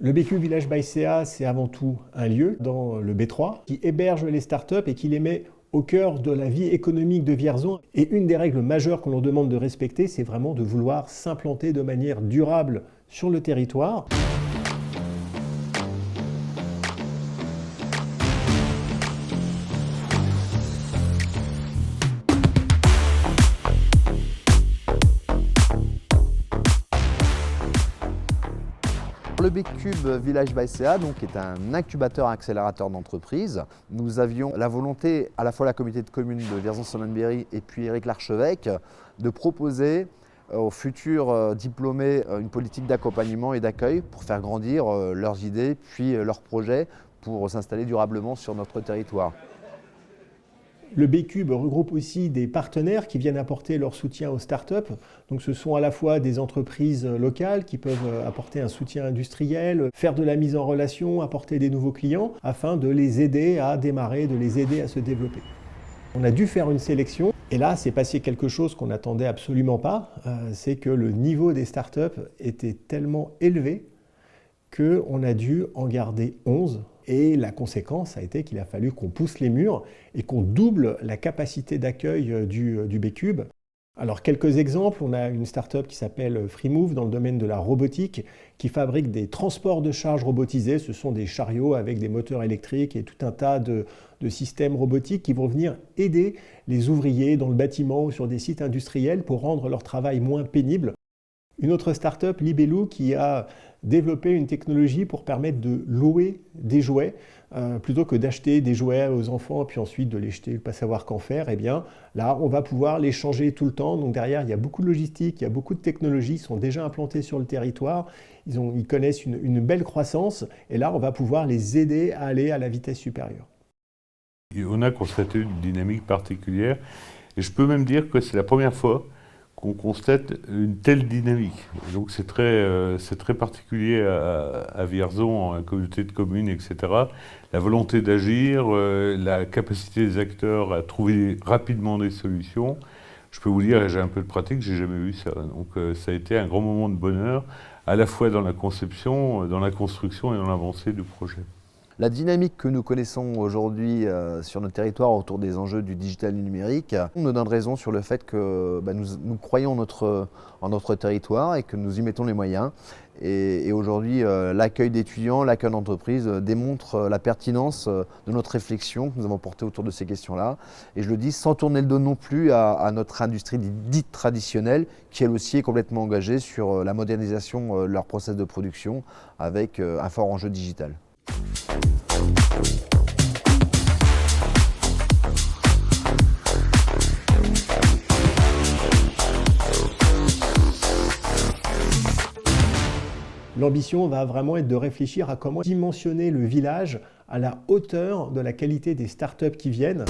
Le BQ Village by CA, c'est avant tout un lieu dans le B3 qui héberge les startups et qui les met au cœur de la vie économique de Vierzon. Et une des règles majeures qu'on leur demande de respecter, c'est vraiment de vouloir s'implanter de manière durable sur le territoire. Le B-Cube Village by CA est un incubateur accélérateur d'entreprises. Nous avions la volonté, à la fois la communauté de communes de Vierzon-Saint-Lanne-Berry et puis Éric Larchevêque, de proposer aux futurs diplômés une politique d'accompagnement et d'accueil pour faire grandir leurs idées puis leurs projets pour s'installer durablement sur notre territoire. Le B-Cube regroupe aussi des partenaires qui viennent apporter leur soutien aux startups. Donc ce sont à la fois des entreprises locales qui peuvent apporter un soutien industriel, faire de la mise en relation, apporter des nouveaux clients afin de les aider à démarrer, de les aider à se développer. On a dû faire une sélection et là c'est passé quelque chose qu'on n'attendait absolument pas. C'est que le niveau des startups était tellement élevé qu'on a dû en garder 11. Et la conséquence a été qu'il a fallu qu'on pousse les murs et qu'on double la capacité d'accueil du B-Cube. Alors quelques exemples, on a une start-up qui s'appelle FreeMove dans le domaine de la robotique qui fabrique des transports de charges robotisés. Ce sont des chariots avec des moteurs électriques et tout un tas de systèmes robotiques qui vont venir aider les ouvriers dans le bâtiment ou sur des sites industriels pour rendre leur travail moins pénible. Une autre start-up, Libellou, qui a développé une technologie pour permettre de louer des jouets plutôt que d'acheter des jouets aux enfants et puis ensuite de les jeter, pas savoir qu'en faire. Eh bien, là, on va pouvoir les changer tout le temps. Donc derrière, il y a beaucoup de logistique, il y a beaucoup de technologies qui sont déjà implantées sur le territoire. Ils connaissent une belle croissance et là, on va pouvoir les aider à aller à la vitesse supérieure. On a constaté une dynamique particulière et je peux même dire que c'est la première fois qu'on constate une telle dynamique. Et donc c'est très particulier à Vierzon, en communauté de communes, etc. La volonté d'agir, la capacité des acteurs à trouver rapidement des solutions. Je peux vous dire, j'ai un peu de pratique, j'ai jamais vu ça. Donc ça a été un grand moment de bonheur, à la fois dans la conception, dans la construction et dans l'avancée du projet. La dynamique que nous connaissons aujourd'hui sur notre territoire autour des enjeux du digital et du numérique nous donne raison sur le fait que nous croyons en notre territoire et que nous y mettons les moyens. Et aujourd'hui, l'accueil d'étudiants, l'accueil d'entreprises démontre la pertinence de notre réflexion que nous avons portée autour de ces questions-là. Et je le dis sans tourner le dos non plus à notre industrie dite traditionnelle, qui elle aussi est complètement engagée sur la modernisation de leur process de production avec un fort enjeu digital. L'ambition va vraiment être de réfléchir à comment dimensionner le village à la hauteur de la qualité des startups qui viennent.